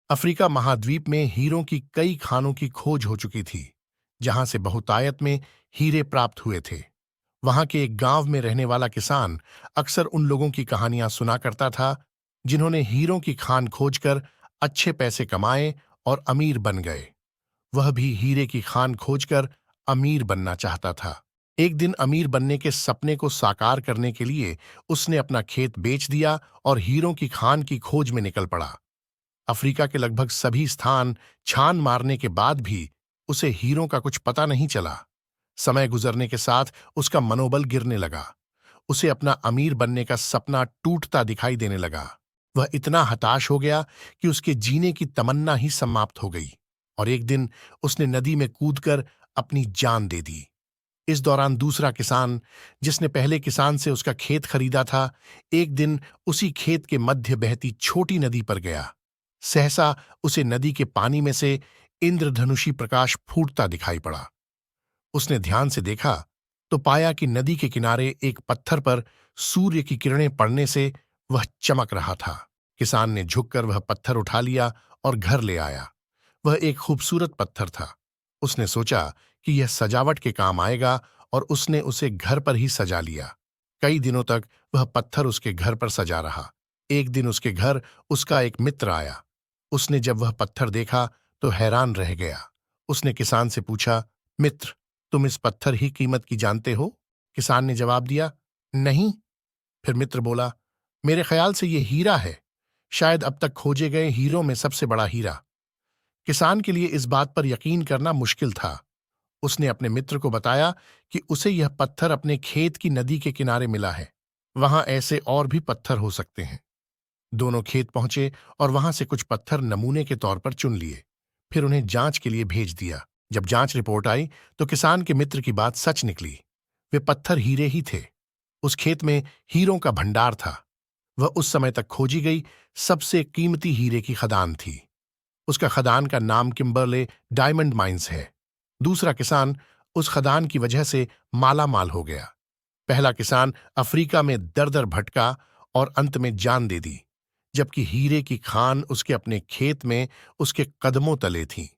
Africa महाद्वीप में हीरों की कई खानों की खोज हो चुकी थी, जहां से बहुतायत में हीरे प्राप्त हुए थे। वहां के एक गांव में रहने वाला किसान अक्सर उन लोगों की कहानियां सुना करता था, जिन्होंने हीरों की खान खोजकर अच्छे पैसे कमाए और अमीर बन गए। वह भी हीरे की खान खोजकर अमीर बनना चाहता था। एक दिन अमीर बनने के सपने को साकार करने के लिए उसने अपना खेत बेच दिया और हीरों की खान की खोज में निकल पड़ा। अफ्रीका के लगभग सभी स्थान छान मारने के बाद भी उसे हीरों का कुछ पता नहीं चला। समय गुजरने के साथ उसका मनोबल गिरने लगा। उसे अपना अमीर बनने का सपना टूटता दिखाई देने लगा। वह इतना हताश हो गया कि उसके जीने की तमन्ना ही समाप्त हो गई और एक दिन उसने नदी में कूदकर अपनी जान दे दी। इस दौरान दूसरा किसान, जिसने पहले किसान से उसका खेत खरीदा था, एक दिन उसी खेत के मध्य बहती छोटी नदी पर गया। सहसा उसे नदी के पानी में से इंद्रधनुषी प्रकाश फूटता दिखाई पड़ा। उसने ध्यान से देखा तो पाया कि नदी के किनारे एक पत्थर पर सूर्य की किरणें पड़ने से वह चमक रहा था। किसान ने झुककर वह पत्थर उठा लिया और घर ले आया। वह एक खूबसूरत पत्थर था। उसने सोचा कि यह सजावट के काम आएगा और उसने उसे घर पर ही सजा लिया। कई दिनों तक वह पत्थर उसके घर पर सजा रहा। एक दिन उसके घर उसका एक मित्र आया। उसने जब वह पत्थर देखा तो हैरान रह गया। उसने किसान से पूछा, मित्र, तुम इस पत्थर ही कीमत की जानते हो? किसान ने जवाब दिया, नहीं। फिर मित्र बोला, मेरे ख्याल से यह हीरा है, शायद अब तक खोजे गए हीरों में सबसे बड़ा हीरा। किसान के लिए इस बात पर यकीन करना मुश्किल था। उसने अपने मित्र को बताया कि उसे यह पत्थर अपने खेत की नदी के किनारे मिला है। वहां ऐसे और भी पत्थर हो सकते हैं। दोनों खेत पहुंचे और वहां से कुछ पत्थर नमूने के तौर पर चुन लिए। फिर उन्हें जांच के लिए भेज दिया। जब जांच रिपोर्ट आई तो किसान के मित्र की बात सच निकली। वे पत्थर हीरे ही थे। उस खेत में हीरों का भंडार था। वह उस समय तक खोजी गई सबसे कीमती हीरे की खदान थी। उसका खदान का नाम किम्बरले डायमंड माइंस है। दूसरा किसान उस खदान की वजह से माला माल हो गया। पहला किसान अफ्रीका में दर दर भटका और अंत में जान दे दी, जबकि हीरे की खान उसके अपने खेत में उसके कदमों तले थी।